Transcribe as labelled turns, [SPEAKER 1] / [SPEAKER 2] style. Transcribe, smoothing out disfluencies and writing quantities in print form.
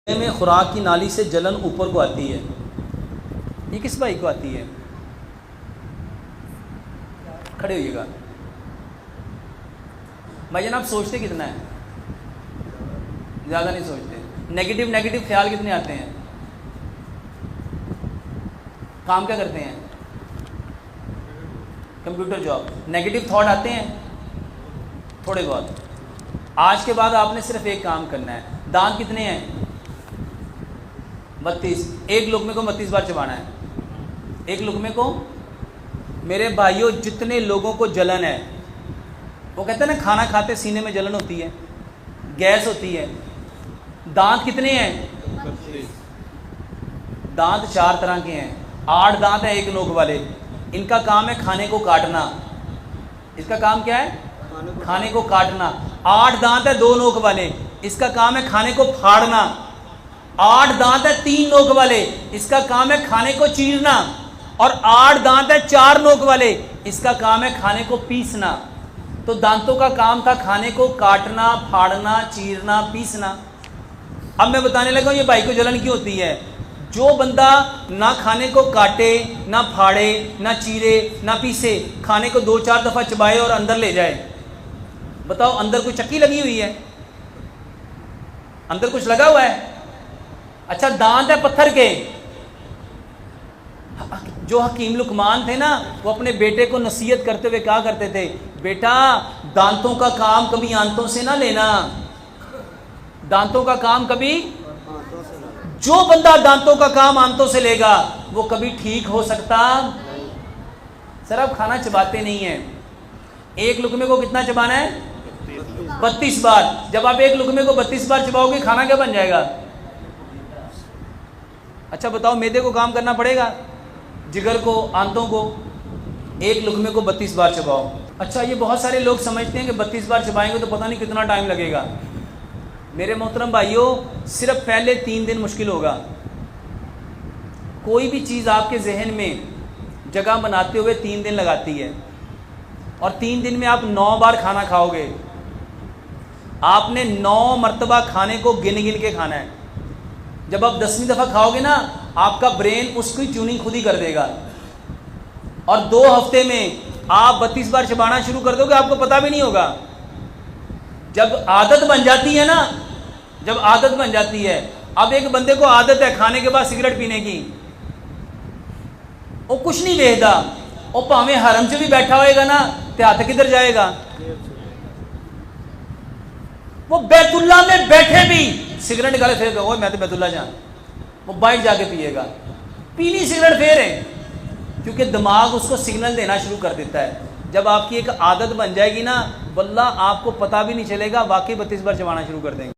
[SPEAKER 1] में खुराक की नाली से जलन ऊपर को आती है, ये किस भाई को आती है? खड़े होइएगा भाई जान, आप सोचते कितना है? ज़्यादा नहीं सोचते। नेगेटिव ख्याल कितने आते हैं? काम क्या करते हैं? Computer job. नेगेटिव थॉट आते हैं थोड़े बहुत। आज के बाद आपने सिर्फ एक काम करना है। दांत कितने हैं? 32। एक लुकमे को 32 बार चबाना है। एक लुकमे को। मेरे भाइयों, जितने लोगों को जलन है, वो कहते हैं ना खाना खाते सीने में जलन होती है, गैस होती है। दांत कितने हैं? 32। दांत 4 तरह के हैं। 8 दांत हैं एक नोक वाले। इनका काम है खाने को काटना। इसका काम क्या है? खाने को काटना। 8 दांत है 2 नोक वाले। इसका काम है खाने को फाड़ना। 8 दांत है 3 नोक वाले। इसका काम है खाने को चीरना। और 8 दांत है 4 नोक वाले। इसका काम है खाने को पीसना। तो दांतों का काम था खाने को काटना, फाड़ना, चीरना, पीसना। अब मैं बताने लगा ये भाई को जलन क्यों होती है। जो बंदा ना खाने को काटे, ना फाड़े, ना चीरे, ना पीसे, खाने को 2-4 दफा चबाए और अंदर ले जाए, बताओ अंदर कोई चक्की लगी हुई है? अंदर कुछ लगा हुआ है? अच्छा, दांत है पत्थर के। जो हकीम लुकमान थे ना, वो अपने बेटे को नसीहत करते हुए क्या करते थे? बेटा, दांतों का काम कभी आंतों से ना लेना। दांतों का काम कभी, जो बंदा दांतों का काम आंतों से लेगा वो कभी ठीक हो सकता। सर, आप खाना चबाते नहीं हैं। एक लुकमे को कितना चबाना है? 32 बार। जब आप एक लुकमे को 32 बार चबाओगे, खाना क्या बन जाएगा? अच्छा बताओ, मैदे को काम करना पड़ेगा, जिगर को, आंतों को। एक लुकमे को 32 बार चबाओ। अच्छा, ये बहुत सारे लोग समझते हैं कि 32 बार चबाएंगे तो पता नहीं कितना टाइम लगेगा। मेरे मोहतरम भाइयों, सिर्फ पहले 3 दिन मुश्किल होगा। कोई भी चीज़ आपके जहन में जगह बनाते हुए 3 दिन लगाती है, और 3 दिन में आप 9 बार खाना खाओगे। आपने 9 मरतबा खाने को गिन गिन के खाना है। जब आप 10वीं दफ़ा खाओगे ना, आपका ब्रेन उसकी ट्यूनिंग खुद ही कर देगा, और 2 हफ्ते में आप 32 बार चबाना शुरू कर दोगे, आपको पता भी नहीं होगा। जब आदत बन जाती है ना, जब आदत बन जाती है। अब एक बंदे को आदत है खाने के बाद सिगरेट पीने की, वो कुछ नहीं देखता, वो भावें हरम च भी बैठा होएगा ना, तो हाथ किधर जाएगा? वो बैतुल्ला में बैठे भी सिगरेट निकाले फिर कहो मैं तो बैतुल्ला जा, वो बाइट जाके पिएगा। पीनी सिगरेट फेर है, क्योंकि दिमाग उसको सिग्नल देना शुरू कर देता है। जब आपकी एक आदत बन जाएगी ना, वल्लाह आपको पता भी नहीं चलेगा, वाकई 32 बार चबाना शुरू कर देंगे।